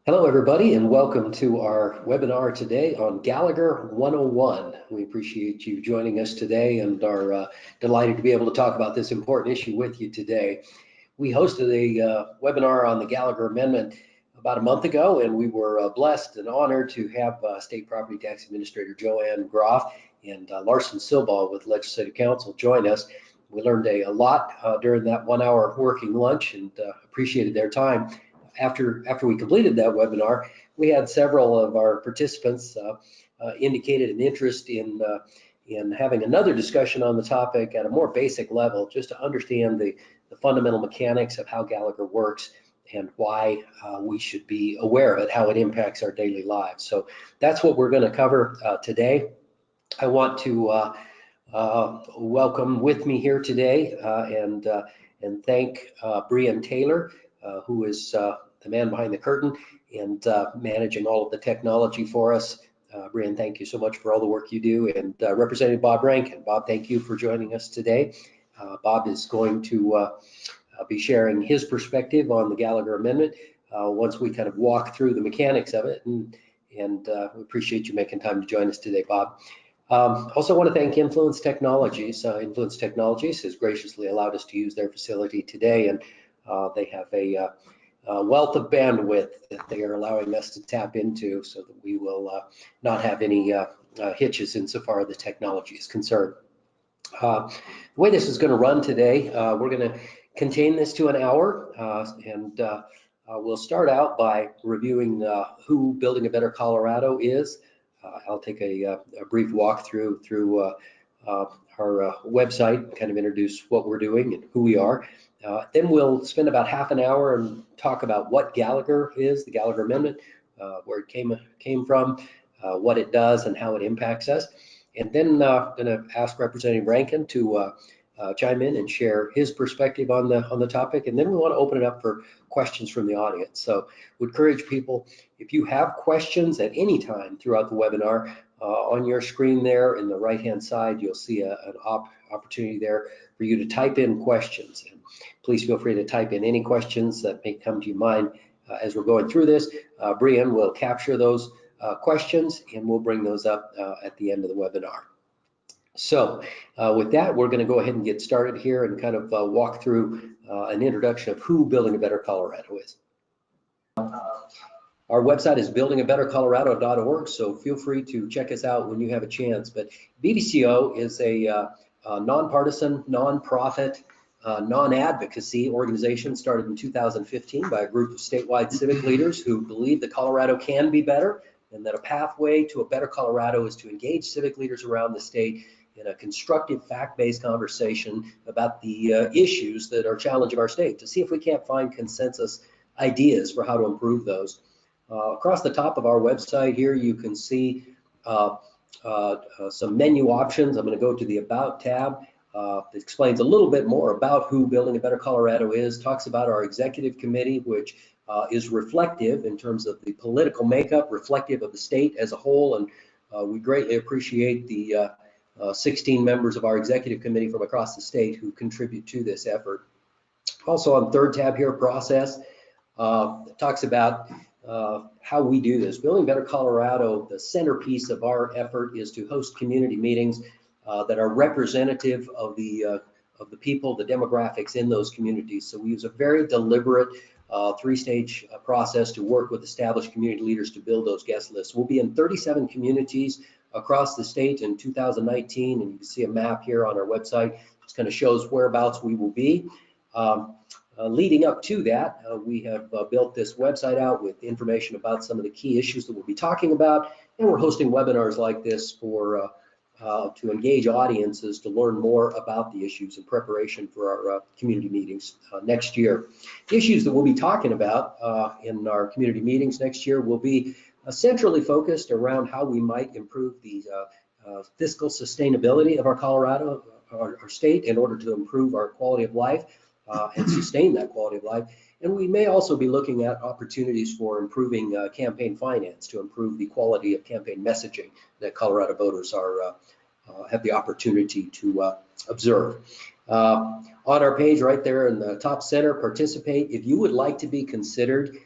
Hello, everybody, and welcome to our webinar today on Gallagher 101. We appreciate you joining us today and are delighted to be able to talk about this important issue with you today. We hosted a webinar on the Gallagher Amendment about a month ago, and we were blessed and honored to have State Property Tax Administrator Joanne Groff and Larson Silbaugh with Legislative Counsel join us. We learned a lot during that 1 hour working lunch and appreciated their time. After we completed that webinar, we had several of our participants indicated an interest in having another discussion on the topic at a more basic level, just to understand the fundamental mechanics of how Gallagher works and why we should be aware of it, how it impacts our daily lives. So that's what we're going to cover today. I want to welcome with me here today and thank Brian Taylor, who is the man behind the curtain and managing all of the technology for us. Brian, thank you so much for all the work you do. And Representative Bob Rankin. Bob, thank you for joining us today. Bob is going to be sharing his perspective on the Gallagher Amendment once we kind of walk through the mechanics of it. And we appreciate you making time to join us today, Bob. Also want to thank Influence Technologies. Influence Technologies has graciously allowed us to use their facility today, and they have a wealth of bandwidth that they are allowing us to tap into so that we will not have any hitches insofar as the technology is concerned. The way this is going to run today, we're going to contain this to an hour, and we'll start out by reviewing who Building a Better Colorado is. I'll take a brief walk through our website, kind of introduce what we're doing and who we are. Then we'll spend about half an hour and talk about what Gallagher is, the Gallagher Amendment, where it came from, what it does, and how it impacts us. And then I'm going to ask Representative Rankin to chime in and share his perspective on the topic. And then we want to open it up for questions from the audience. So would encourage people, if you have questions at any time throughout the webinar, on your screen there in the right-hand side, you'll see an opportunity there for you to type in questions. And please feel free to type in any questions that may come to your mind as we're going through this. Brian will capture those questions and we'll bring those up at the end of the webinar. So with that, we're going to go ahead and get started here and kind of walk through an introduction of who Building a Better Colorado is. Our website is buildingabettercolorado.org, so feel free to check us out when you have a chance. But BDCO is a nonpartisan, nonprofit, non-advocacy organization started in 2015 by a group of statewide civic leaders who believe that Colorado can be better and that a pathway to a better Colorado is to engage civic leaders around the state in a constructive, fact-based conversation about the issues that are challenging our state to see if we can't find consensus ideas for how to improve those. Across the top of our website here, you can see some menu options. I'm going to go to the About tab. It explains a little bit more about who Building a Better Colorado is, talks about our executive committee, which is reflective in terms of the political makeup, reflective of the state as a whole, and we greatly appreciate the 16 members of our executive committee from across the state who contribute to this effort. Also on third tab here, process, talks about how we do this. Building Better Colorado, the centerpiece of our effort is to host community meetings that are representative of the people, the demographics in those communities. So we use a very deliberate three-stage process to work with established community leaders to build those guest lists. We'll be in 37 communities across the state in 2019, and you can see a map here on our website. It kind of shows whereabouts we will be. Leading up to that, we have built this website out with information about some of the key issues that we'll be talking about, and we're hosting webinars like this for to engage audiences to learn more about the issues in preparation for our community meetings next year. The issues that we'll be talking about in our community meetings next year will be centrally focused around how we might improve the fiscal sustainability of our Colorado, our state, in order to improve our quality of life and sustain that quality of life. And we may also be looking at opportunities for improving campaign finance to improve the quality of campaign messaging that Colorado voters have the opportunity to observe. On our page right there in the top center, participate. If you would like to be considered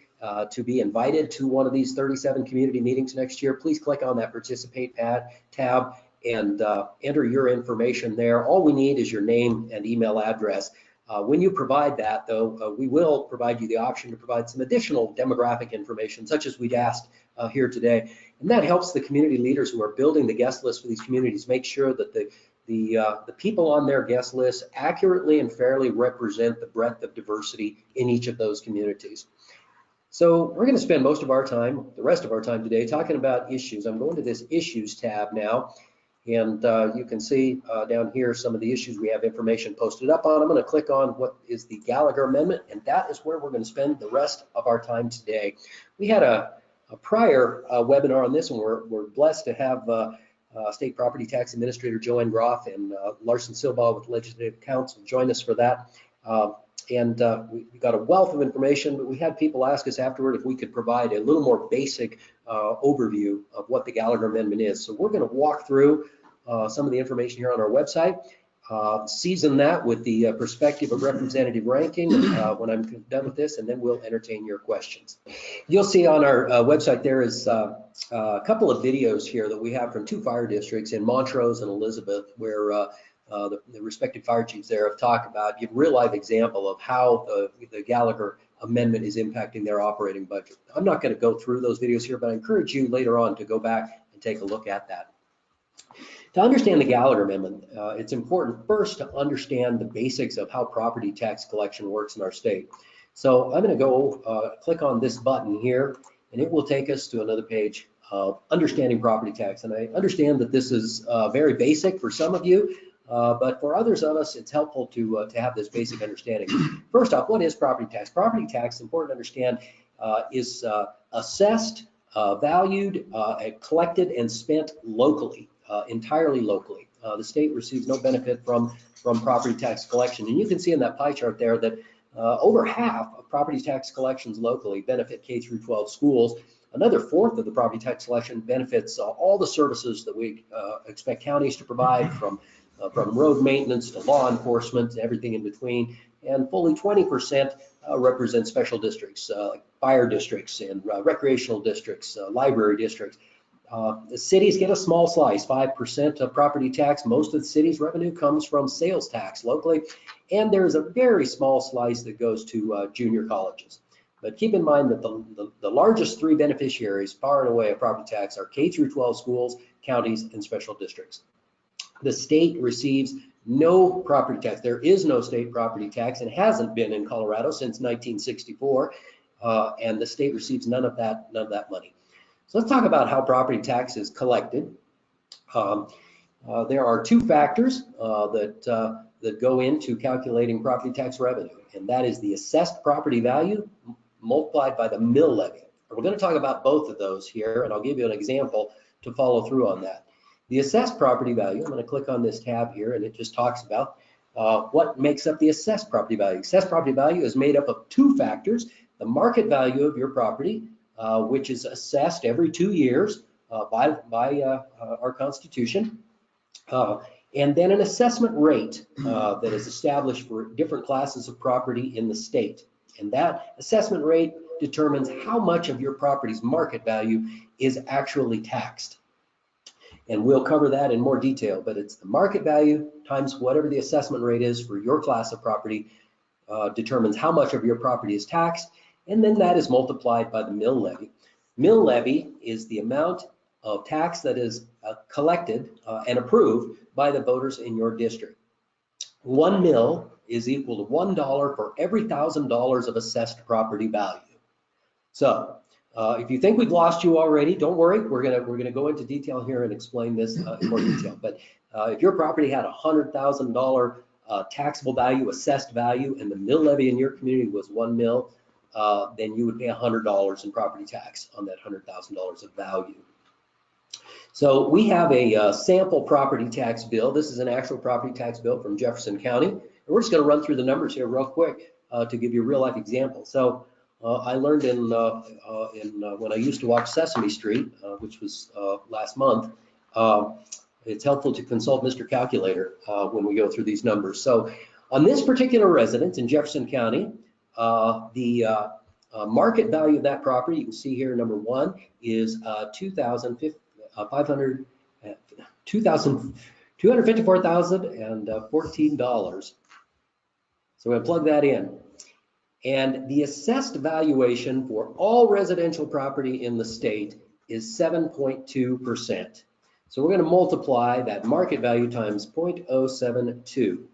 to be invited to one of these 37 community meetings next year, please click on that Participate tab and enter your information there. All we need is your name and email address. When you provide that, though, we will provide you the option to provide some additional demographic information, such as we'd asked here today. And that helps the community leaders who are building the guest list for these communities make sure that the people on their guest list accurately and fairly represent the breadth of diversity in each of those communities. So we're going to spend most of our time, the rest of our time today, talking about issues. I'm going to this Issues tab now. And you can see down here some of the issues we have information posted up on. I'm going to click on what is the Gallagher Amendment, and that is where we're going to spend the rest of our time today. We had a prior webinar on this, and we're blessed to have State Property Tax Administrator Joanne Groff and Larson Silbaugh with Legislative Counsel join us for that. We got a wealth of information, but we had people ask us afterward if we could provide a little more basic overview of what the Gallagher Amendment is. So we're going to walk through some of the information here on our website, season that with the perspective of Representative Rankin when I'm done with this, and then we'll entertain your questions. You'll see on our website there is a couple of videos here that we have from two fire districts in Montrose and Elizabeth, where the respective fire chiefs there have talked about, give real life example of how the Gallagher Amendment is impacting their operating budget. I'm not going to go through those videos here, but I encourage you later on to go back and take a look at that. To understand the Gallagher Amendment, it's important first to understand the basics of how property tax collection works in our state. So I'm going to go click on this button here, and it will take us to another page of understanding property tax. And I understand that this is very basic for some of you, but for others of us, it's helpful to have this basic understanding. First off, what is property tax? Property tax, important to understand, is assessed, valued, collected, and spent locally, entirely locally. The state receives no benefit from property tax collection. And you can see in that pie chart there that over half of property tax collections locally benefit K through 12 schools. Another fourth of the property tax collection benefits all the services that we expect counties to provide, from road maintenance to law enforcement, everything in between. And fully 20% represent special districts, like fire districts and recreational districts, library districts. The cities get a small slice, 5% of property tax. Most of the city's revenue comes from sales tax locally. And there's a very small slice that goes to junior colleges. But keep in mind that the largest three beneficiaries far and away of property tax are K through 12 schools, counties, and special districts. The state receives no property tax. There is no state property tax, and hasn't been in Colorado since 1964, and the state receives none of that money. So let's talk about how property tax is collected. There are two factors that go into calculating property tax revenue, and that is the assessed property value multiplied by the mill levy. We're going to talk about both of those here, and I'll give you an example to follow through on that. The assessed property value, I'm going to click on this tab here, and it just talks about what makes up the assessed property value. Assessed property value is made up of two factors: the market value of your property, which is assessed every 2 years by our Constitution, and then an assessment rate that is established for different classes of property in the state. And that assessment rate determines how much of your property's market value is actually taxed. And we'll cover that in more detail, but it's the market value times whatever the assessment rate is for your class of property determines how much of your property is taxed, and then that is multiplied by the mill levy. Mill levy is the amount of tax that is collected and approved by the voters in your district. 1 mill is equal to $1 for every $1,000 of assessed property value. So if you think we've lost you already, don't worry. We're gonna go into detail here and explain this in more detail. But if your property had a $100,000 taxable value, assessed value, and the mill levy in your community was 1 mill, then you would pay $100 in property tax on that $100,000 of value. So we have a sample property tax bill. This is an actual property tax bill from Jefferson County. And we're just going to run through the numbers here real quick to give you a real life example. So I learned when I used to walk Sesame Street, which was last month, it's helpful to consult Mr. Calculator when we go through these numbers. So on this particular residence in Jefferson County, the Market value of that property, you can see here, number one is $254,014. So we're gonna plug that in. And the assessed valuation for all residential property in the state is 7.2%. So we're gonna multiply that market value times 0.072.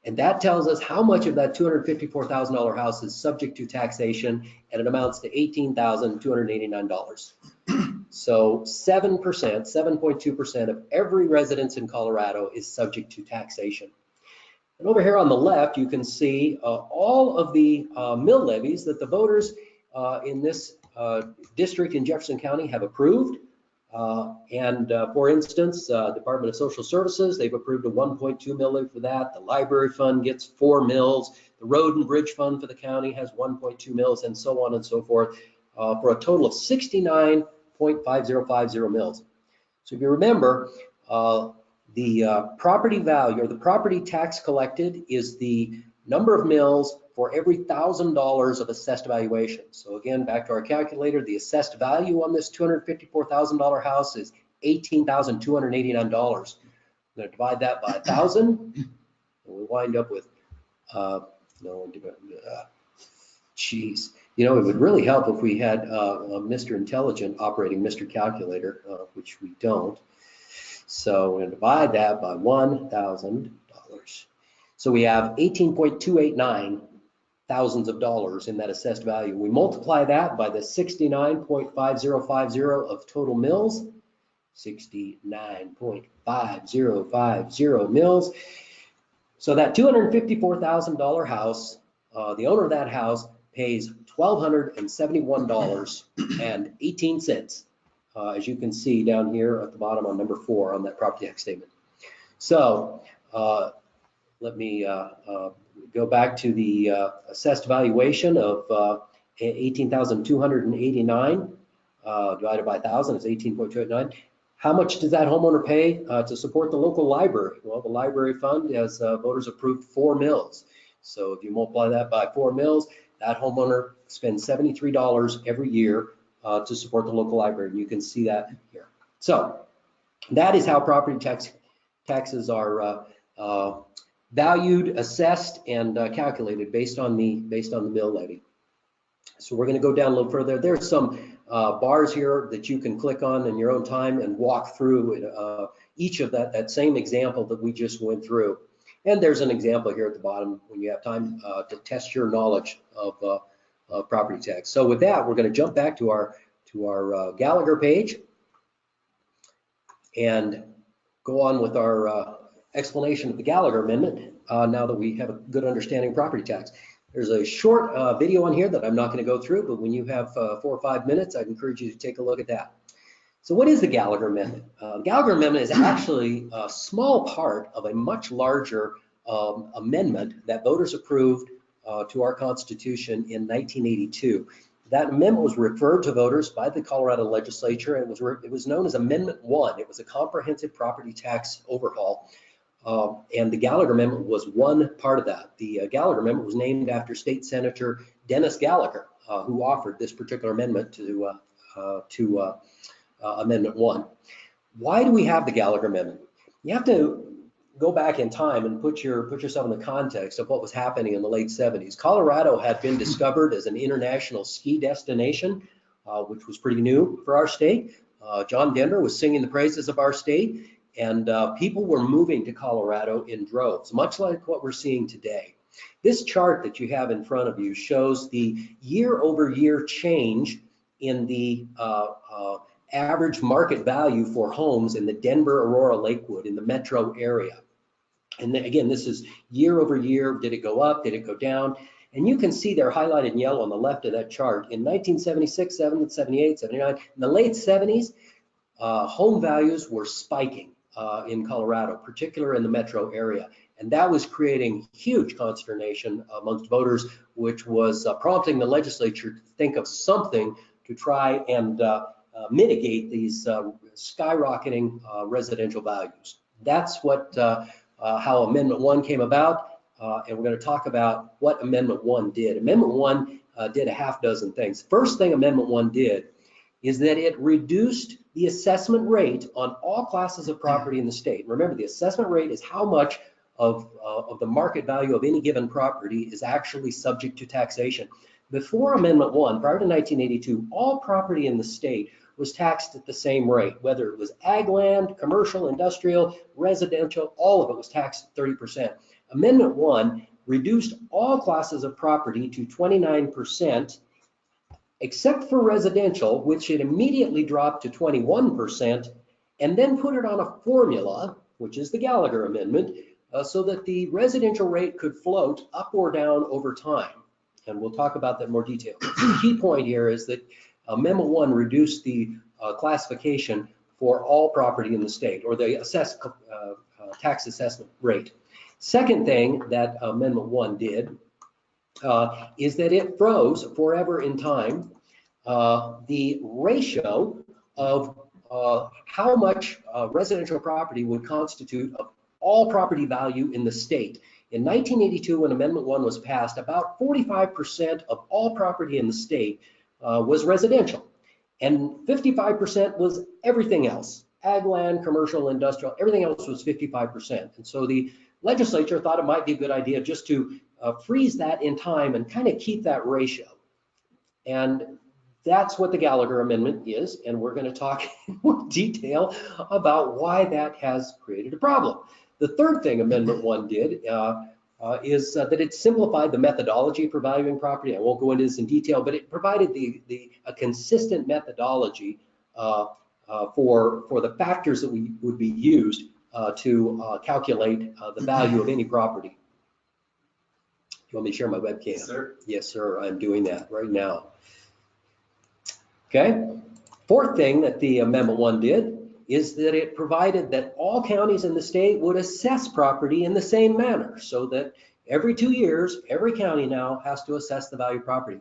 And that tells us how much of that $254,000 house is subject to taxation, and it amounts to $18,289. So 7%, 7.2% of every residence in Colorado is subject to taxation. And over here on the left, you can see all of the mill levies that the voters in this district in Jefferson County have approved. For instance, Department of Social Services, they've approved a 1.2 mill levy for that. The library fund gets 4 mills. The road and bridge fund for the county has 1.2 mills, and so on and so forth, for a total of 69.5050 mills. So if you remember, the property value or the property tax collected is the number of mills for every $1,000 of assessed valuation. So again, back to our calculator, the assessed value on this $254,000 house is $18,289. I'm going to divide that by 1,000, and we wind up with, geez. You know, it would really help if we had Mr. Intelligent operating Mr. Calculator, which we don't. So we're going to divide that by $1,000. So we have 18.289 thousands of dollars in that assessed value. We multiply that by the 69.5050 of total mills, 69.5050 mills. So that $254,000 house, the owner of that house pays $1,271.18, as you can see down here at the bottom on number 4 on that property tax statement. So let me go back to the assessed valuation of 18,289 divided by 1,000 is 18.289. How much does that homeowner pay to support the local library? Well, the library fund has voters approved 4 mills. So if you multiply that by 4 mills, that homeowner spends $73 every year to support the local library. And you can see that here. So that is how property taxes are valued, assessed, and calculated based on the mill levy. So we're going to go down a little further. There's some bars here that you can click on in your own time and walk through each of that same example that we just went through. And there's an example here at the bottom when you have time to test your knowledge of property tax. So with that, we're going to jump back to our Gallagher page and go on with our explanation of the Gallagher Amendment now that we have a good understanding of property tax. There's a short video on here that I'm not going to go through, but when you have 4 or 5 minutes, I'd encourage you to take a look at that. So what is the Gallagher Amendment? The Gallagher Amendment is actually a small part of a much larger amendment that voters approved to our Constitution in 1982. That amendment was referred to voters by the Colorado legislature, and it was known as Amendment 1. It was a comprehensive property tax overhaul. And the Gallagher Amendment was one part of that. The Gallagher Amendment was named after State Senator Dennis Gallagher, who offered this particular amendment to Amendment 1. Why do we have the Gallagher Amendment? You have to go back in time and put yourself in the context of what was happening in the late 70s. Colorado had been discovered as an international ski destination, which was pretty new for our state. John Denver was singing the praises of our state. And people were moving to Colorado in droves, much like what we're seeing today. This chart that you have in front of you shows the year-over-year change in the average market value for homes in the Denver, Aurora, Lakewood, in the metro area. And then, again, this is year over year. Did it go up? Did it go down? And you can see they're highlighted in yellow on the left of that chart. In 1976, 78, 79, in the late 70s, home values were spiking in Colorado, particularly in the metro area. And that was creating huge consternation amongst voters, which was prompting the legislature to think of something to try and mitigate these skyrocketing residential values. That's what how Amendment 1 came about. and we're going to talk about what Amendment 1 did. Amendment 1 did a half dozen things. First thing Amendment 1 did is that it reduced the assessment rate on all classes of property in the state. Remember, the assessment rate is how much of the market value of any given property is actually subject to taxation. Before Amendment 1, prior to 1982, all property in the state was taxed at the same rate, whether it was ag land, commercial, industrial, residential, all of it was taxed at 30%. Amendment 1 reduced all classes of property to 29%, except for residential, which it immediately dropped to 21%, and then put it on a formula, which is the Gallagher Amendment, so that the residential rate could float up or down over time. And we'll talk about that in more detail. The key point here is that Memo 1 reduced the classification for all property in the state, or the tax assessment rate. Second thing that Amendment 1 did is that it froze forever in time the ratio of how much residential property would constitute of all property value in the state. In 1982, when Amendment 1 was passed, about 45% of all property in the state was residential, and 55% was everything else. Ag land, commercial, industrial, everything else was 55%. And so the legislature thought it might be a good idea just to freeze that in time and kind of keep that ratio. And that's what the Gallagher Amendment is, and we're going to talk in more detail about why that has created a problem. The third thing Amendment 1 did is that it simplified the methodology for valuing property. I won't go into this in detail, but it provided a consistent methodology for the factors that would be used to calculate the value of any property. You want me to share my webcam? Yes, sir. Yes, sir. I'm doing that right now. Okay. Fourth thing that the Amendment 1 did is that it provided that all counties in the state would assess property in the same manner, so that every 2 years, every county now has to assess the value of property.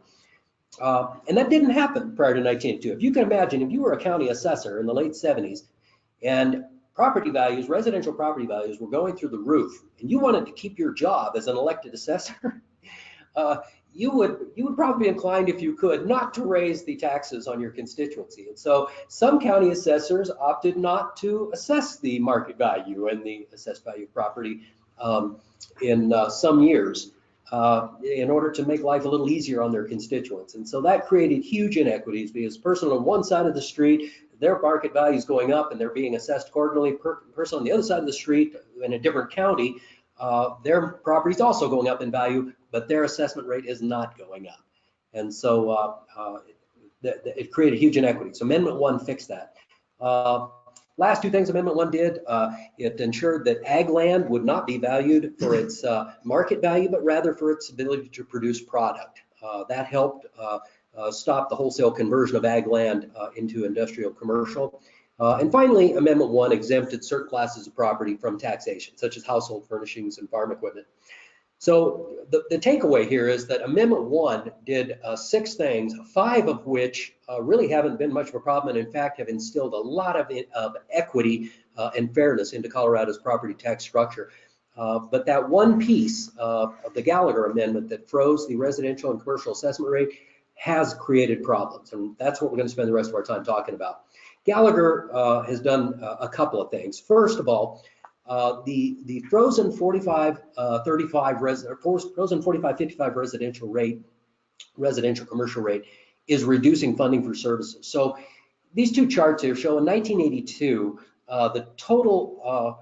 And that didn't happen prior to 1982. If you can imagine, if you were a county assessor in the late 70s and property values, residential property values were going through the roof, and you wanted to keep your job as an elected assessor, you would probably be inclined, if you could, not to raise the taxes on your constituency. And so some county assessors opted not to assess the market value and the assessed value of property in some years in order to make life a little easier on their constituents. And so that created huge inequities, because a person on one side of the street, their market value is going up and they're being assessed accordingly. Person on the other side of the street in a different county, their property is also going up in value, but their assessment rate is not going up. And so it created huge inequity. So Amendment 1 fixed that. Last two things Amendment 1 did, it ensured that ag land would not be valued for its market value, but rather for its ability to produce product. That helped stop the wholesale conversion of ag land into industrial commercial. And finally, Amendment 1 exempted certain classes of property from taxation, such as household furnishings and farm equipment. So the takeaway here is that Amendment 1 did 6 things, 5 of which really haven't been much of a problem, and in fact have instilled a lot of equity and fairness into Colorado's property tax structure. But that one piece of the Gallagher Amendment that froze the residential and commercial assessment rate has created problems, and that's what we're going to spend the rest of our time talking about. Gallagher has done a couple of things. First of all, the frozen 45-55 residential commercial rate is reducing funding for services. So these two charts here show in 1982 the total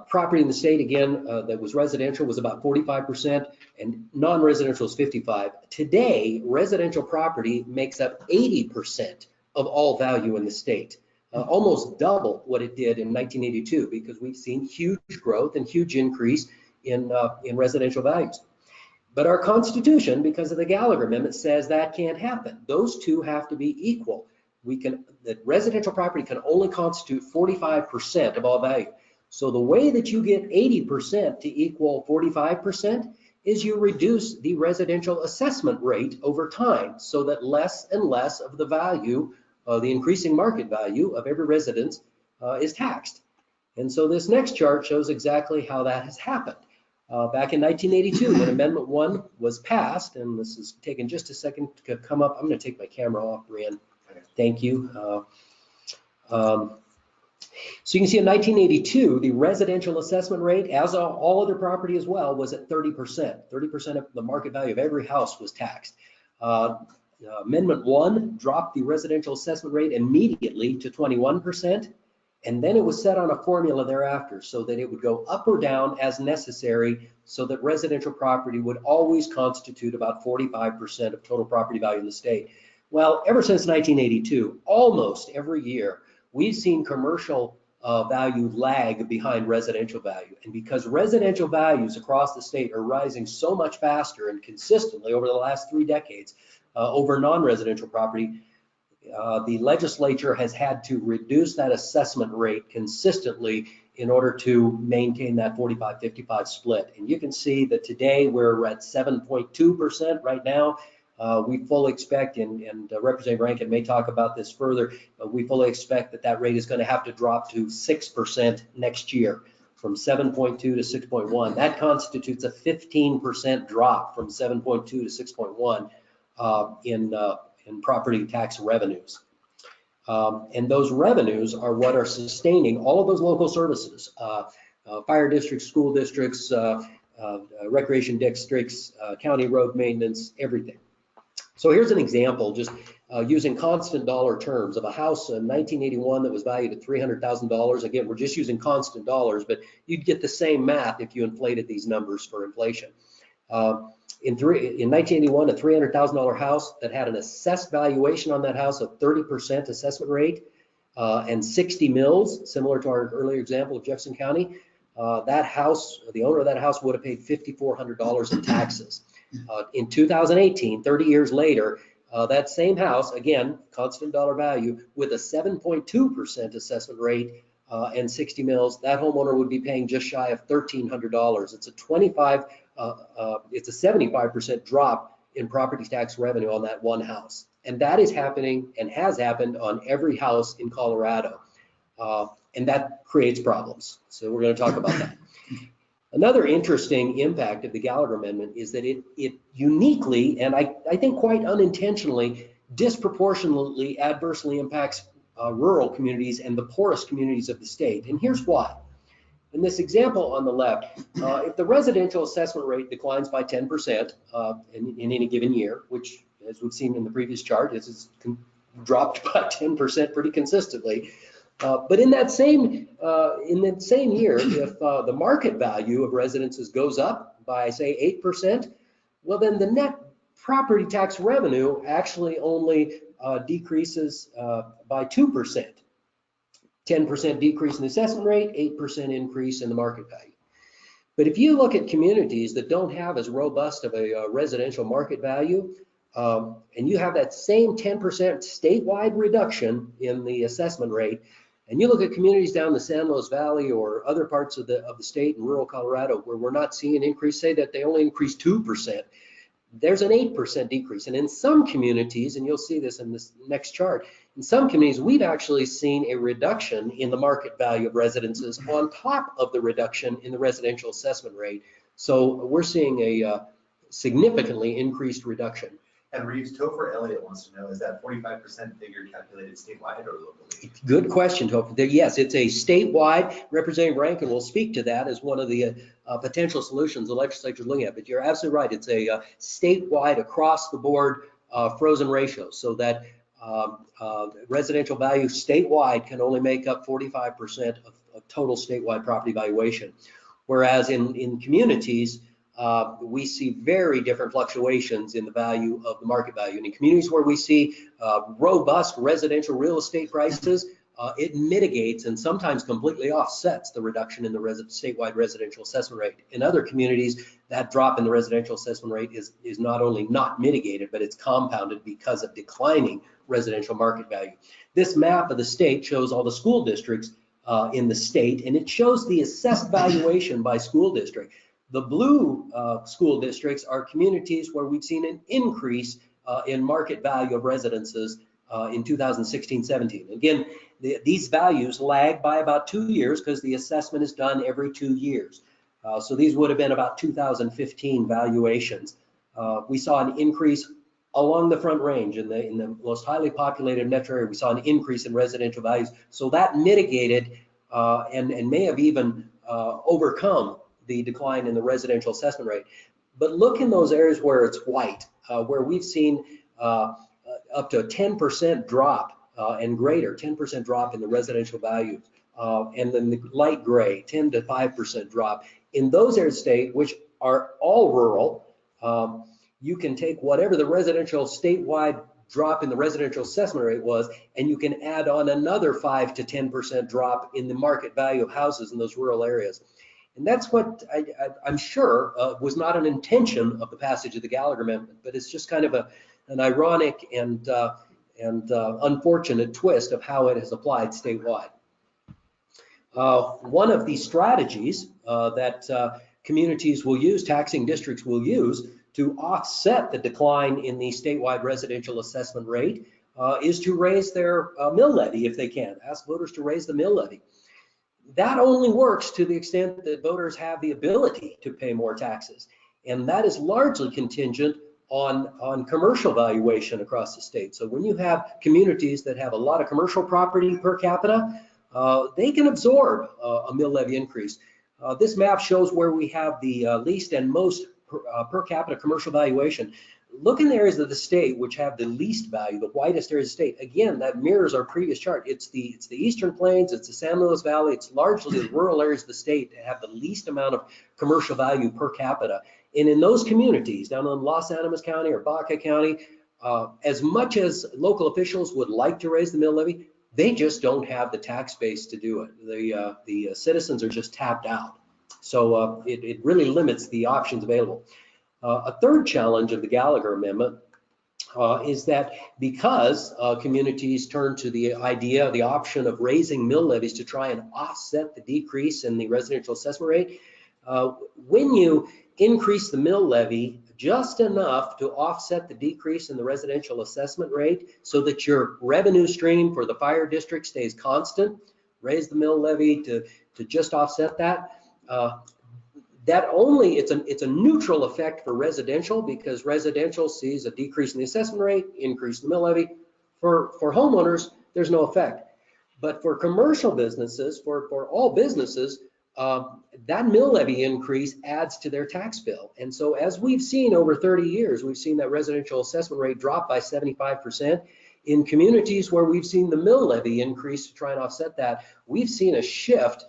property in the state, again, that was residential was about 45% and non-residential is 55%. Today, residential property makes up 80% of all value in the state. Almost double what it did in 1982, because we've seen huge growth and huge increase in residential values. But our Constitution, because of the Gallagher Amendment, says that can't happen. Those two have to be equal. That residential property can only constitute 45% of all value. So the way that you get 80% to equal 45% is you reduce the residential assessment rate over time, so that less and less of the value, the increasing market value of every residence is taxed. And so this next chart shows exactly how that has happened. back in 1982 when Amendment 1 was passed, and this is taking just a second to come up. I'm going to take my camera off, Brian. Thank you. So you can see in 1982, the residential assessment rate, as all other property as well, was at 30%. 30% of the market value of every house was taxed. Amendment 1 dropped the residential assessment rate immediately to 21%, and then it was set on a formula thereafter so that it would go up or down as necessary so that residential property would always constitute about 45% of total property value in the state. Well, ever since 1982, almost every year, we've seen commercial value lag behind residential value. And because residential values across the state are rising so much faster and consistently over the last 3 decades over non-residential property, the legislature has had to reduce that assessment rate consistently in order to maintain that 45-55 split. And you can see that today we're at 7.2% right now. We fully expect, and Representative Rankin may talk about this further, but we fully expect that that rate is going to have to drop to 6% next year, from 7.2 to 6.1. That constitutes a 15% drop from 7.2 to 6.1 in property tax revenues. And those revenues are what are sustaining all of those local services, fire districts, school districts, recreation districts, county road maintenance, everything. So here's an example, just using constant dollar terms of a house in 1981 that was valued at $300,000. Again, we're just using constant dollars, but you'd get the same math if you inflated these numbers for inflation. In 1981, a $300,000 house that had an assessed valuation on that house of 30% assessment rate and 60 mills, similar to our earlier example of Jefferson County, that house, the owner of that house would have paid $5,400 in taxes. In 2018, 30 years later, that same house, again, constant dollar value, with a 7.2% assessment rate and 60 mills, that homeowner would be paying just shy of $1,300. It's a 75% drop in property tax revenue on that one house. And that is happening and has happened on every house in Colorado. And that creates problems. So we're going to talk about that. Another interesting impact of the Gallagher Amendment is that it uniquely, and I think quite unintentionally, disproportionately adversely impacts rural communities and the poorest communities of the state. And here's why. In this example on the left, if the residential assessment rate declines by 10% in any given year, which, as we've seen in the previous chart, is dropped by 10% pretty consistently. But in that same year, if the market value of residences goes up by, say, 8%, well, then the net property tax revenue actually only decreases by 2%. 10% decrease in the assessment rate, 8% increase in the market value. But if you look at communities that don't have as robust of a residential market value, and you have that same 10% statewide reduction in the assessment rate, and you look at communities down the San Luis Valley or other parts of the state in rural Colorado where we're not seeing an increase, say that they only increase 2%, there's an 8% decrease. And in some communities, and you'll see this in this next chart, in some communities, we've actually seen a reduction in the market value of residences on top of the reduction in the residential assessment rate. So we're seeing a significantly increased reduction. And Reeves, Topher Elliott wants to know, is that 45% figure calculated statewide or locally? Good question, Topher. Yes, it's a statewide. Representative Rankin will speak to that as one of the potential solutions the legislature is looking at. But you're absolutely right. It's a statewide, across the board frozen ratio, so that residential value statewide can only make up 45% of total statewide property valuation. Whereas in communities, we see very different fluctuations in the value of the market value. And in communities where we see robust residential real estate prices, it mitigates and sometimes completely offsets the reduction in the statewide residential assessment rate. In other communities, that drop in the residential assessment rate is not only not mitigated, but it's compounded because of declining residential market value. This map of the state shows all the school districts in the state, and it shows the assessed valuation by school district. The blue school districts are communities where we've seen an increase in market value of residences in 2016-17. Again, these values lag by about 2 years because the assessment is done every 2 years. So these would have been about 2015 valuations. We saw an increase along the Front Range in the most highly populated metro area. We saw an increase in residential values. So that mitigated and may have even overcome the decline in the residential assessment rate. But look in those areas where it's white, where we've seen up to a 10% drop and greater, 10% drop in the residential values. And then the light gray, 10 to 5% drop. In those areas of the state, which are all rural, you can take whatever the residential statewide drop in the residential assessment rate was, and you can add on another 5 to 10% drop in the market value of houses in those rural areas. And that's what I'm sure was not an intention of the passage of the Gallagher Amendment, but it's just kind of an ironic and unfortunate twist of how it has applied statewide. One of the strategies that communities will use, taxing districts will use to offset the decline in the statewide residential assessment rate is to raise their mill levy if they can. Ask voters to raise the mill levy. That only works to the extent that voters have the ability to pay more taxes. And that is largely contingent on commercial valuation across the state. So when you have communities that have a lot of commercial property per capita, they can absorb a mill levy increase. This map shows where we have the least and most per capita commercial valuation. Look in the areas of the state which have the least value, the whitest areas of the state. Again, that mirrors our previous chart. It's the Eastern Plains, it's the San Luis Valley, it's largely the rural areas of the state that have the least amount of commercial value per capita. And in those communities, down in Los Animas County or Baca County, as much as local officials would like to raise the mill levy, they just don't have the tax base to do it. The citizens are just tapped out. So it really limits the options available. A third challenge of the Gallagher Amendment is that because communities turn to the idea, the option of raising mill levies to try and offset the decrease in the residential assessment rate, when you increase the mill levy just enough to offset the decrease in the residential assessment rate so that your revenue stream for the fire district stays constant, raise the mill levy to just offset that, it's a neutral effect for residential because residential sees a decrease in the assessment rate, increase in the mill levy. For homeowners, there's no effect. But for commercial businesses, for all businesses, that mill levy increase adds to their tax bill. And so as we've seen over 30 years, we've seen that residential assessment rate drop by 75%. In communities where we've seen the mill levy increase to try and offset that, we've seen a shift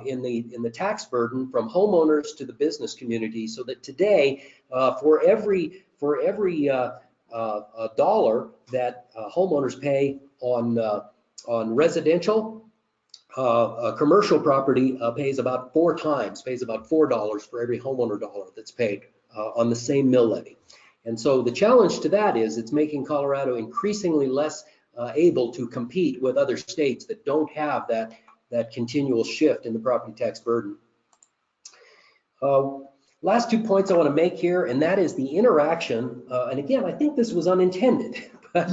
in the tax burden from homeowners to the business community, so that today for every dollar that homeowners pay on residential, commercial property pays about pays about $4 for every homeowner dollar that's paid on the same mill levy. And so the challenge to that is it's making Colorado increasingly less able to compete with other states that don't have that continual shift in the property tax burden. Last 2 points I want to make here, and that is the interaction, and again, I think this was unintended, but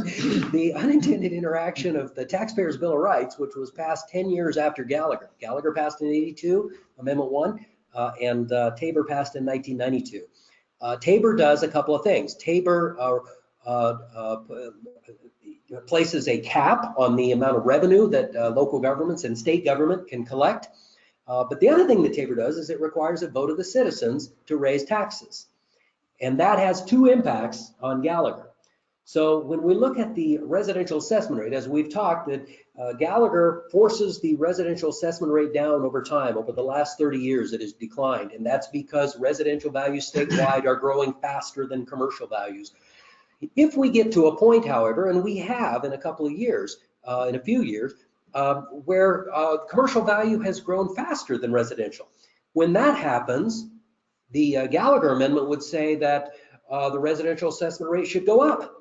the unintended interaction of the Taxpayers' Bill of Rights, which was passed 10 years after Gallagher. Gallagher passed in '82, Amendment 1, and Tabor passed in 1992. Tabor does a couple of things. Tabor places a cap on the amount of revenue that local governments and state government can collect. But the other thing that Tabor does is it requires a vote of the citizens to raise taxes. And that has 2 impacts on Gallagher. So when we look at the residential assessment rate, as we've talked, that Gallagher forces the residential assessment rate down over time. Over the last 30 years, it has declined. And that's because residential values statewide are growing faster than commercial values. If we get to a point, however, and we have in a couple of years, in a few years, where commercial value has grown faster than residential, when that happens, the Gallagher Amendment would say that the residential assessment rate should go up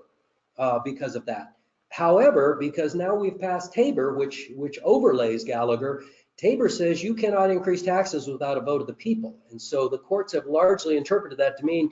because of that. However, because now we've passed Tabor, which overlays Gallagher, Tabor says you cannot increase taxes without a vote of the people. And so the courts have largely interpreted that to mean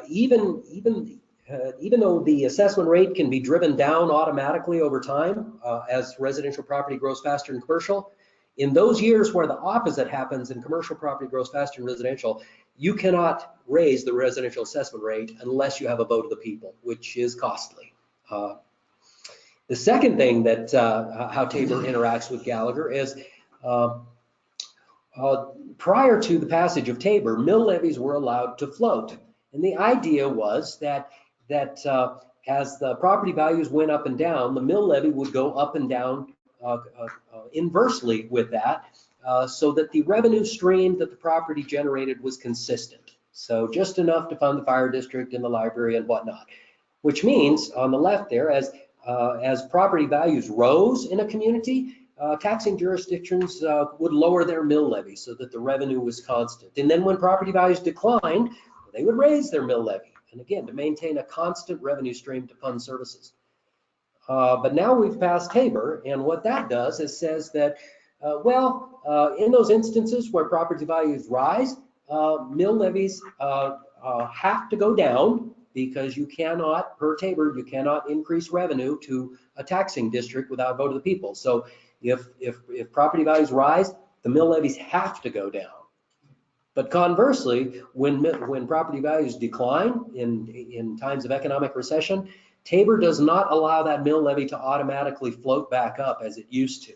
even though the assessment rate can be driven down automatically over time as residential property grows faster than commercial, In those years where the opposite happens and commercial property grows faster than residential, you cannot raise the residential assessment rate unless you have a vote of the people, which is costly. The second thing that how Tabor interacts with Gallagher is prior to the passage of Tabor, mill levies were allowed to float. And the idea was that as the property values went up and down, the mill levy would go up and down inversely with that, so that the revenue stream that the property generated was consistent. So just enough to fund the fire district and the library and whatnot, which means on the left there, as property values rose in a community, taxing jurisdictions would lower their mill levy so that the revenue was constant. And then when property values declined, they would raise their mill levy. And again, to maintain a constant revenue stream to fund services. But now we've passed Tabor, and what that does is says that, in those instances where property values rise, mill levies have to go down, because you cannot, per Tabor, you cannot increase revenue to a taxing district without a vote of the people. So if property values rise, the mill levies have to go down. But conversely, when property values decline in times of economic recession, Tabor does not allow that mill levy to automatically float back up as it used to.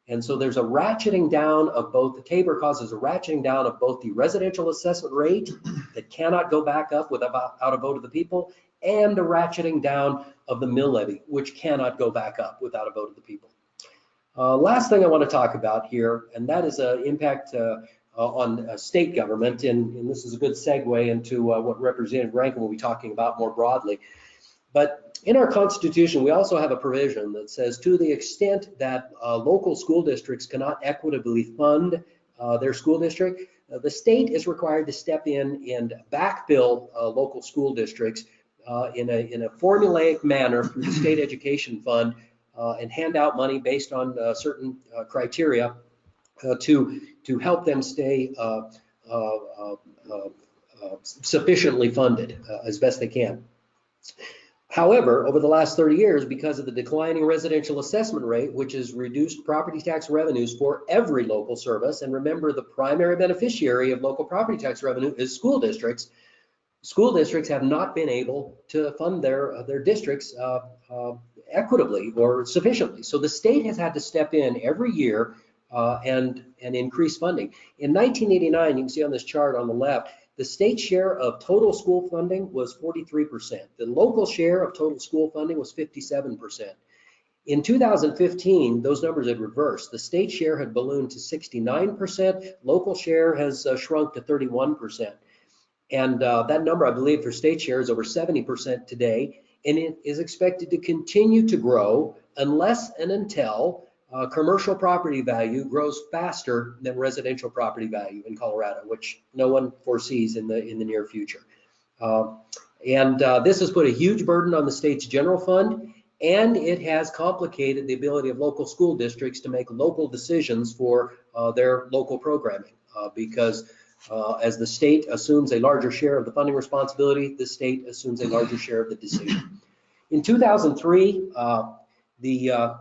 And so there's a ratcheting down of both, the Tabor causes a ratcheting down of both the residential assessment rate that cannot go back up without a vote of the people, and a ratcheting down of the mill levy, which cannot go back up without a vote of the people. Last thing I want to talk about here, and that is an impact on state government, and this is a good segue into what Representative Rankin will be talking about more broadly. But in our Constitution, we also have a provision that says, to the extent that local school districts cannot equitably fund their school district, the state is required to step in and backfill local school districts in a formulaic manner through the state education fund, and hand out money based on certain criteria to help them stay sufficiently funded as best they can. However, over the last 30 years, because of the declining residential assessment rate, which has reduced property tax revenues for every local service, and remember, the primary beneficiary of local property tax revenue is school districts. School districts have not been able to fund their districts equitably or sufficiently. So the state has had to step in every year and increase funding. In 1989, you can see on this chart on the left, the state share of total school funding was 43%. The local share of total school funding was 57%. In 2015, those numbers had reversed. The state share had ballooned to 69%. Local share has shrunk to 31%. And that number, I believe, for state share is over 70% today. And it is expected to continue to grow unless and until commercial property value grows faster than residential property value in Colorado, which no one foresees in the near future. This has put a huge burden on the state's general fund, and it has complicated the ability of local school districts to make local decisions for their local programming, because as the state assumes a larger share of the funding responsibility, the state assumes a larger share of the decision. In 2003, the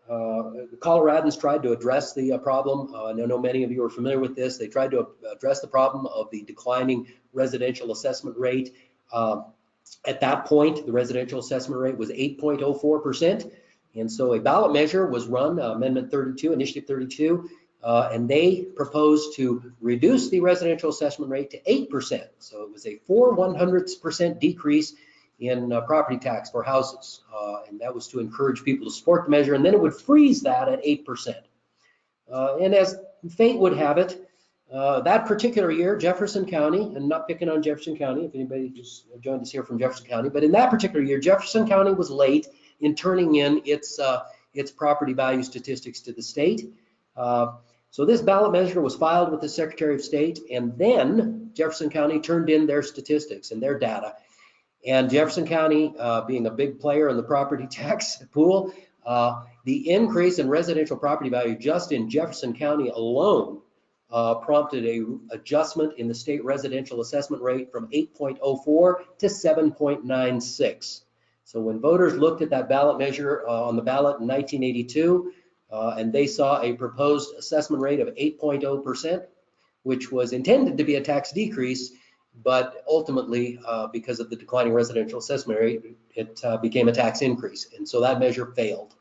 Coloradans tried to address the problem. I know many of you are familiar with this. They tried to address the problem of the declining residential assessment rate. At that point, the residential assessment rate was 8.04%. And so a ballot measure was run, Amendment 32, Initiative 32, and they proposed to reduce the residential assessment rate to 8%. So it was a 4/100th% decrease in property tax for houses. And that was to encourage people to support the measure, and then it would freeze that at 8%. And as fate would have it, that particular year, Jefferson County, and not picking on Jefferson County, if anybody just joined us here from Jefferson County, but in that particular year, Jefferson County was late in turning in its property value statistics to the state. So this ballot measure was filed with the Secretary of State, and then Jefferson County turned in their statistics and their data. And Jefferson County, being a big player in the property tax pool, the increase in residential property value just in Jefferson County alone prompted an adjustment in the state residential assessment rate from 8.04 to 7.96. So when voters looked at that ballot measure on the ballot in 1982, and they saw a proposed assessment rate of 8.0%, which was intended to be a tax decrease, but ultimately, because of the declining residential assessment rate, it became a tax increase, and so that measure failed.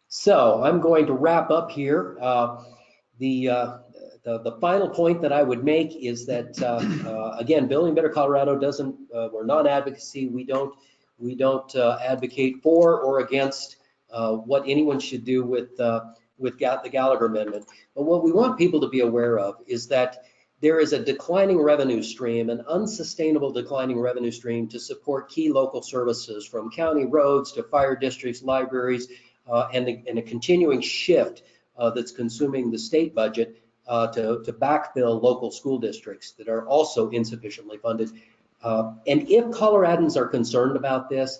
So I'm going to wrap up here. The final point that I would make is that, again, Building Better Colorado doesn't, we're non-advocacy. We don't advocate for or against what anyone should do with the Gallagher Amendment. But what we want people to be aware of is that there is a declining revenue stream, an unsustainable declining revenue stream to support key local services, from county roads to fire districts, libraries, and a continuing shift that's consuming the state budget to backfill local school districts that are also insufficiently funded. And if Coloradans are concerned about this,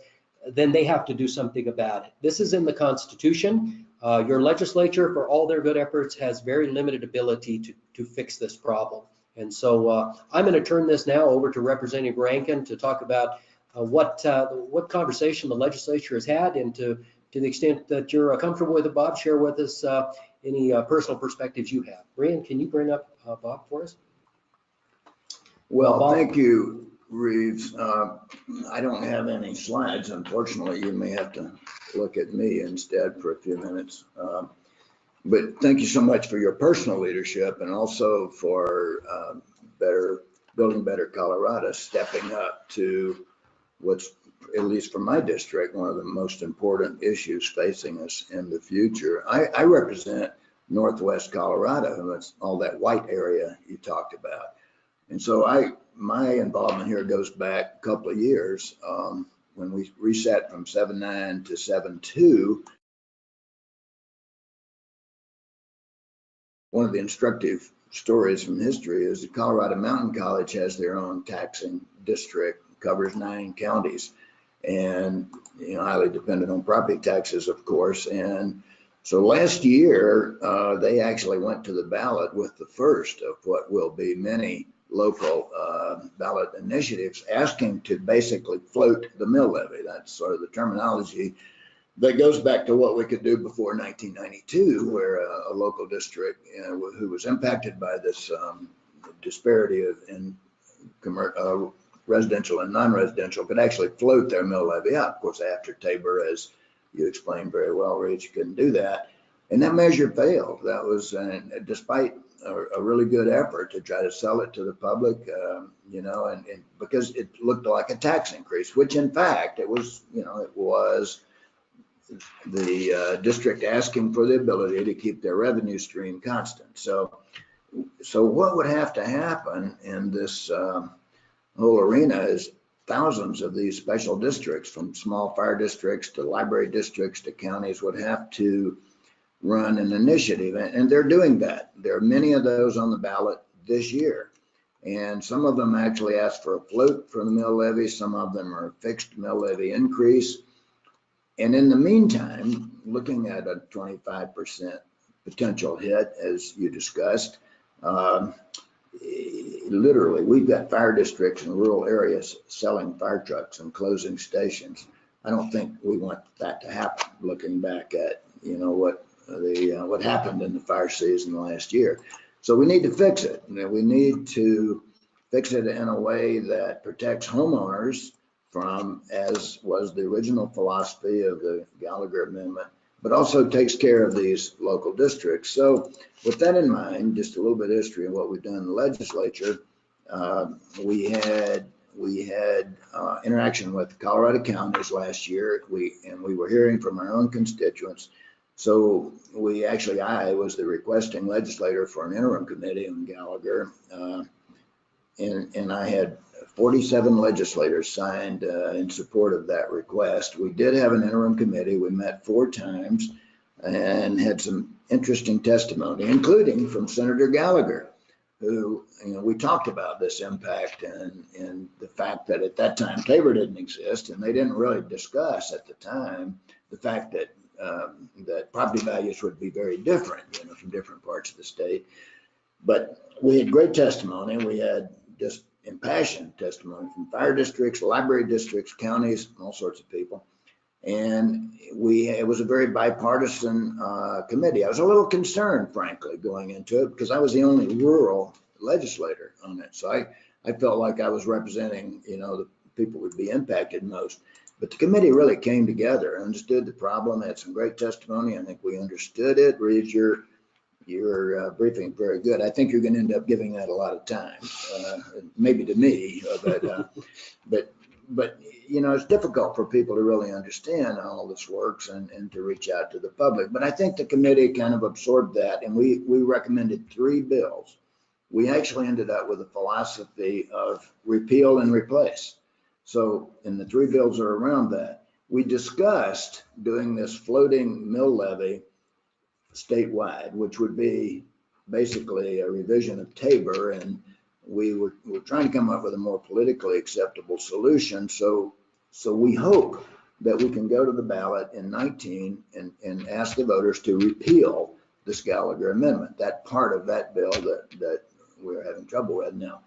then they have to do something about it. This is in the Constitution. Your legislature, for all their good efforts, has very limited ability to fix this problem. And so I'm going to turn this now over to Representative Rankin to talk about what conversation the legislature has had, and to the extent that you're comfortable with it, Bob, share with us any personal perspectives you have. Brian, can you bring up Bob for us? Well, Bob. Thank you, Reeves. I don't have any slides, unfortunately. You may have to look at me instead for a few minutes. But thank you so much for your personal leadership, and also for Building Better Colorado stepping up to what's, at least for my district, one of the most important issues facing us in the future. I represent Northwest Colorado, and that's all that white area you talked about. And so my involvement here goes back a couple of years, when we reset from 7.9 to 7.2. One of the instructive stories from history is that Colorado Mountain College has their own taxing district, covers 9 counties, and highly dependent on property taxes, of course. And so last year, they actually went to the ballot with the first of what will be many local ballot initiatives, asking to basically float the mill levy. That's sort of the terminology that goes back to what we could do before 1992, where a local district who was impacted by this disparity in residential and non-residential could actually float their mill levy up. Of course, after Tabor, as you explained very well, Rich, couldn't do that. And that measure failed. That was, despite a really good effort to try to sell it to the public, and because it looked like a tax increase, which in fact it was, it was the district asking for the ability to keep their revenue stream constant. So what would have to happen in this whole arena is thousands of these special districts, from small fire districts to library districts to counties, would have to run an initiative, and they're doing that. There are many of those on the ballot this year, and some of them actually ask for a float for the mill levy. Some of them are fixed mill levy increase. And in the meantime, looking at a 25% potential hit, as you discussed, literally, we've got fire districts in rural areas selling fire trucks and closing stations. I don't think we want that to happen, looking back at, what happened in the fire season last year. So we need to fix it. We need to fix it in a way that protects homeowners from, as was the original philosophy of the Gallagher Amendment, but also takes care of these local districts. So with that in mind, just a little bit of history of what we've done in the legislature. We had interaction with Colorado counties last year, and we were hearing from our own constituents. So I was the requesting legislator for an interim committee on Gallagher, and I had 47 legislators signed in support of that request. We did have an interim committee. We met 4 times and had some interesting testimony, including from Senator Gallagher, who, we talked about this impact and the fact that at that time Tabor didn't exist, and they didn't really discuss at the time the fact that that property values would be very different, from different parts of the state. But we had great testimony. We had just impassioned testimony from fire districts, library districts, counties, all sorts of people. And it was a very bipartisan committee. I was a little concerned, frankly, going into it because I was the only rural legislator on it. So I felt like I was representing, the people would be impacted most. But the committee really came together, understood the problem, had some great testimony. I think we understood it. Reeves, your briefing very good. I think you're going to end up giving that a lot of time, maybe to me, but it's difficult for people to really understand how all this works and to reach out to the public. But I think the committee kind of absorbed that, and we recommended 3 bills. We actually ended up with a philosophy of repeal and replace. So, and the 3 bills are around that. We discussed doing this floating mill levy statewide, which would be basically a revision of Tabor, and we were trying to come up with a more politically acceptable solution. So we hope that we can go to the ballot in 19 and ask the voters to repeal this Gallagher Amendment, that part of that bill that we're having trouble with now.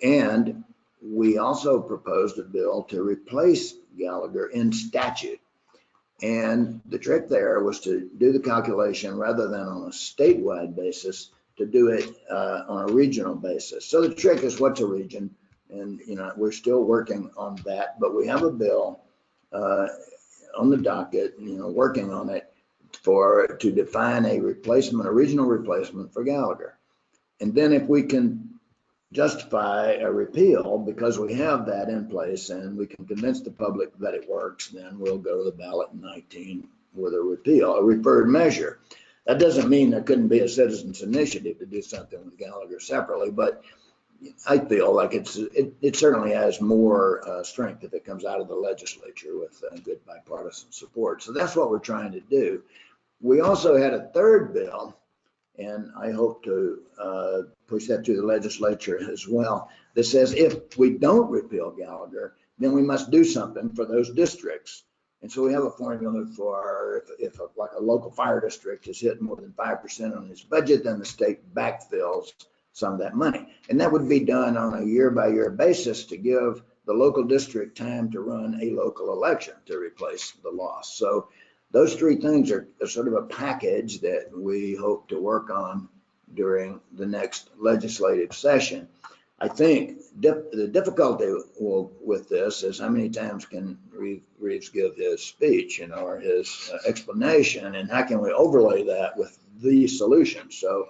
And we also proposed a bill to replace Gallagher in statute. And the trick there was to do the calculation rather than on a statewide basis, to do it on a regional basis. So the trick is, what's a region? And we're still working on that, but we have a bill on the docket, working on it to define a replacement, a regional replacement for Gallagher. And then if we can justify a repeal because we have that in place and we can convince the public that it works, then we'll go to the ballot in 19 with a repeal, a referred measure. That doesn't mean there couldn't be a citizens initiative to do something with Gallagher separately, but I feel like it certainly has more strength if it comes out of the legislature with good bipartisan support. So that's what we're trying to do. We also had a 3rd bill, and I hope to push that through the legislature as well, that says if we don't repeal Gallagher, then we must do something for those districts. And so we have a formula for if like a local fire district is hit more than 5% on its budget, then the state backfills some of that money. And that would be done on a year-by-year basis to give the local district time to run a local election to replace the loss. So those 3 things are sort of a package that we hope to work on during the next legislative session. I think the difficulty with this is how many times can Reeves give his speech, or his explanation, and how can we overlay that with the solution? So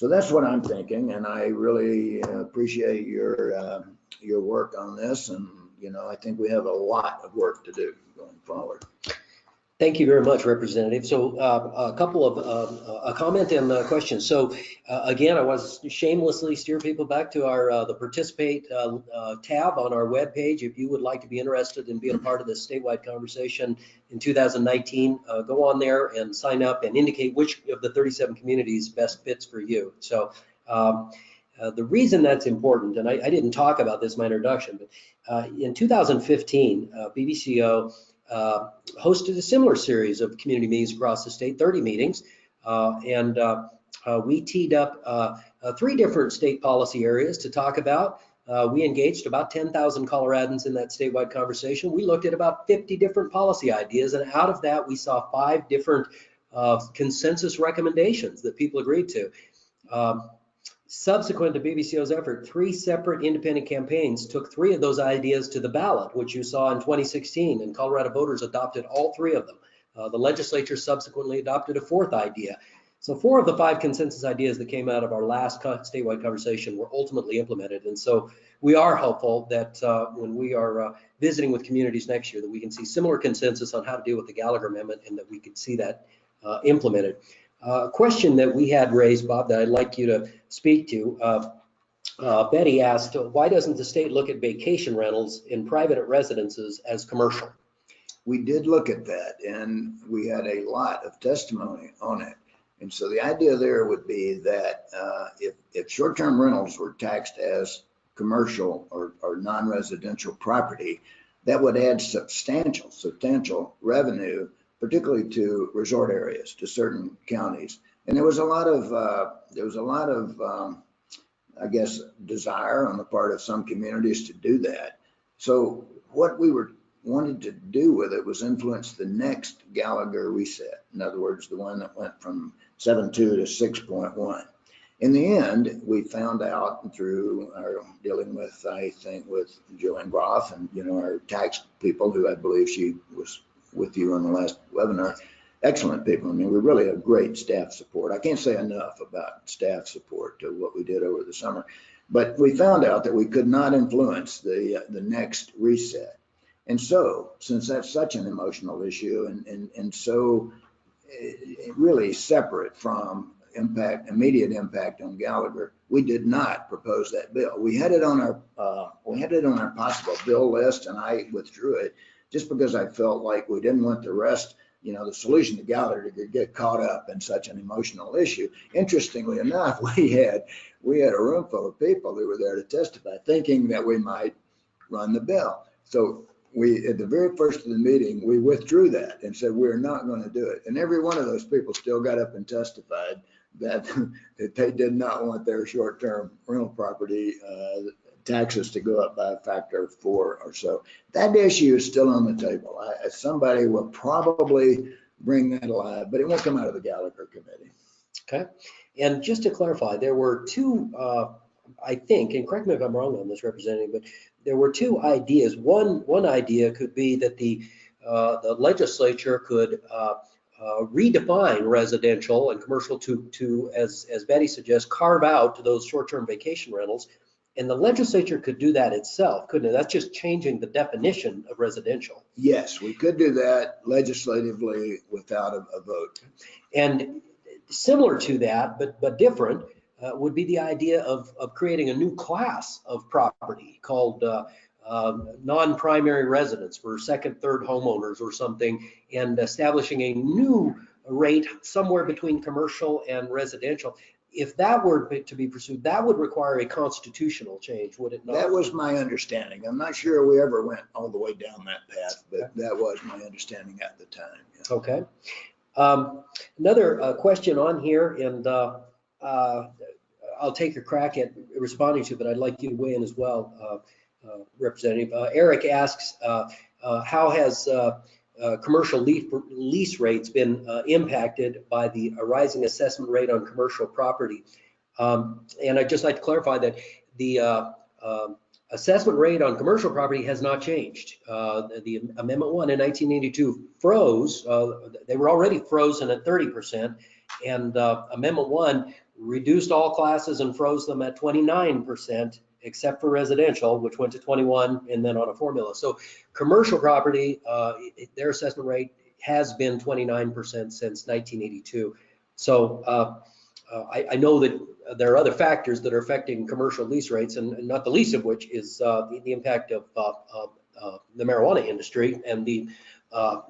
that's what I'm thinking, and I really appreciate your work on this, and I think we have a lot of work to do going forward. Thank you very much, Representative. So a couple of a comment and a question. So again, I want to shamelessly steer people back to our the participate tab on our webpage. If you would like to be interested in being a part of this statewide conversation in 2019, go on there and sign up and indicate which of the 37 communities best fits for you. So the reason that's important, and I didn't talk about this in my introduction, but in 2015, BBCO hosted a similar series of community meetings across the state, 30 meetings, and we teed up 3 different state policy areas to talk about. We engaged about 10,000 Coloradans in that statewide conversation. We looked at about 50 different policy ideas, and out of that, we saw 5 different consensus recommendations that people agreed to. Subsequent to BBCO's effort, 3 separate independent campaigns took 3 of those ideas to the ballot, which you saw in 2016, and Colorado voters adopted all 3 of them. The legislature subsequently adopted a 4th idea. So 4 of the 5 consensus ideas that came out of our last statewide conversation were ultimately implemented. And so we are hopeful that when we are visiting with communities next year, that we can see similar consensus on how to deal with the Gallagher Amendment, and that we can see that implemented. A question that we had raised, Bob, that I'd like you to speak to. Betty asked, why doesn't the state look at vacation rentals in private residences as commercial? We did look at that, and we had a lot of testimony on it. And so the idea there would be that if short-term rentals were taxed as commercial or non-residential property, that would add substantial revenue, particularly to resort areas, to certain counties. And there was a lot of I guess, desire on the part of some communities to do that. So what we were wanted to do with it was influence the next Gallagher reset. In other words, the one that went from 7.2 to 6.1. In the end, we found out through our dealing with, I think, with Joanne Groff and, our tax people, who I believe she was with you on the last webinar, excellent people. I mean, we really have great staff support. I can't say enough about staff support to what we did over the summer, but we found out that we could not influence the next reset. And so, since that's such an emotional issue and so really separate from immediate impact on Gallagher, we did not propose that bill. We had it on our possible bill list, and I withdrew it just because I felt like we didn't want the rest, the solution to Gallagher to get caught up in such an emotional issue. Interestingly enough, we had a room full of people who were there to testify, thinking that we might run the bill. So we, at the very first of the meeting, we withdrew that and said, we're not going to do it. And every one of those people still got up and testified that they did not want their short-term rental property taxes to go up by a factor of 4 or so. That issue is still on the table. Somebody will probably bring that alive, but it won't come out of the Gallagher Committee. Okay. And just to clarify, there were two, I think, and correct me if I'm wrong on this, Representative, but there were two ideas. One idea could be that the legislature could redefine residential and commercial to as Betty suggests, carve out those short-term vacation rentals. And the legislature could do that itself, couldn't it? That's just changing the definition of residential. Yes, we could do that legislatively without a vote. And similar to that, but different, would be the idea of creating a new class of property called non-primary residence for second, third homeowners or something, and establishing a new rate somewhere between commercial and residential. If that were to be pursued, that would require a constitutional change, would it not? That was my understanding. I'm not sure we ever went all the way down that path, but that was my understanding at the time. Yeah. Okay. Another question on here, and I'll take a crack at responding to, but I'd like you to weigh in as well, Representative. Eric asks, how has commercial lease rates been impacted by the rising assessment rate on commercial property? And I'd just like to clarify that the assessment rate on commercial property has not changed. The Amendment 1 in 1982 froze. They were already frozen at 30%, and Amendment 1 reduced all classes and froze them at 29%, except for residential, which went to 21 and then on a formula. So commercial property, their assessment rate has been 29% since 1982. So I know that there are other factors that are affecting commercial lease rates, and not the least of which is the impact of the marijuana industry and the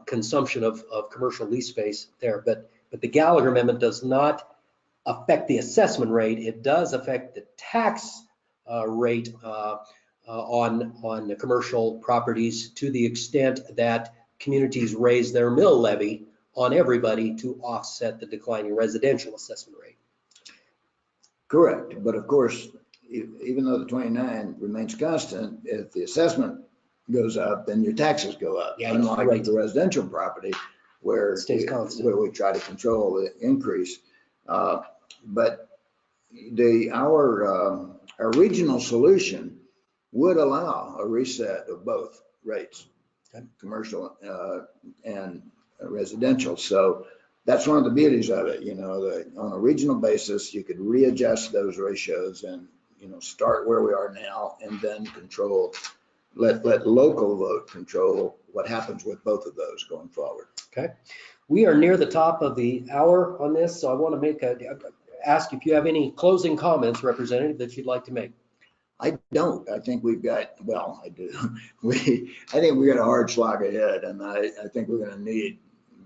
consumption of commercial lease space there. But the Gallagher Amendment does not affect the assessment rate. It does affect the tax rate on the commercial properties to the extent that communities raise their mill levy on everybody to offset the declining residential assessment rate. Correct, but of course, even though the 29 remains constant, if the assessment goes up, then your taxes go up. Yeah, unlike right. the residential property where we try to control the increase. But our regional solution would allow a reset of both rates, okay, commercial and residential. So that's one of the beauties of it. On a regional basis, you could readjust those ratios and start where we are now, and then let local vote control what happens with both of those going forward. Okay, we are near the top of the hour on this, so I want to ask if you have any closing comments, Representative, that you'd like to make. I don't. I think we've got, well, I do. I think we got a hard slog ahead, and I think we're going to need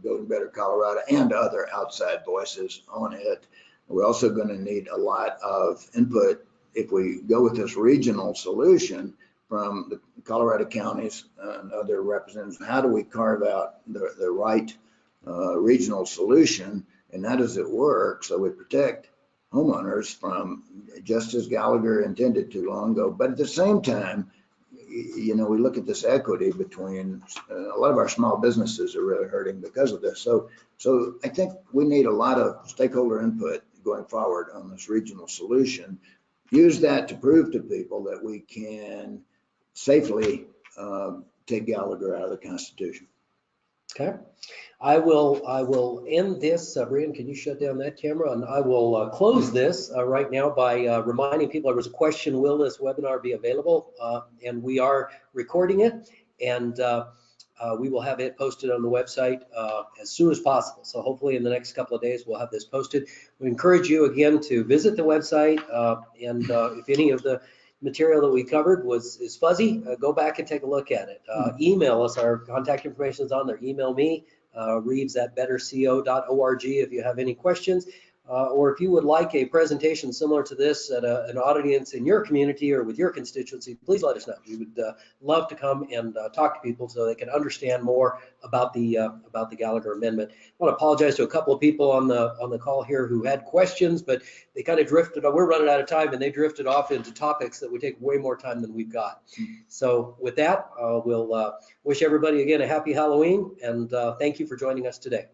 Building Better Colorado and other outside voices on it. We're also going to need a lot of input if we go with this regional solution from the Colorado counties and other representatives. How do we carve out the right regional solution, and how does it work so we protect homeowners from, just as Gallagher intended to long ago, but at the same time, you know, we look at this equity between, a lot of our small businesses are really hurting because of this. So I think we need a lot of stakeholder input going forward on this regional solution. Use that to prove to people that we can safely take Gallagher out of the Constitution. Okay. I will end this. Brian, can you shut down that camera? And I will close this right now by reminding people there was a question, will this webinar be available? And we are recording it, and we will have it posted on the website as soon as possible. So hopefully in the next couple of days, we'll have this posted. We encourage you again to visit the website, and if any of the material that we covered is fuzzy, go back and take a look at it. Email us. Our contact information is on there. Email me, reeves@betterco.org, if you have any questions, or if you would like a presentation similar to this at an audience in your community or with your constituency, please let us know. We would love to come and talk to people so they can understand more about the Gallagher Amendment. I want to apologize to a couple of people on the call here who had questions, but they kind of drifted. We're running out of time, and they drifted off into topics that would take way more time than we've got. So with that, we'll wish everybody again a happy Halloween, and thank you for joining us today.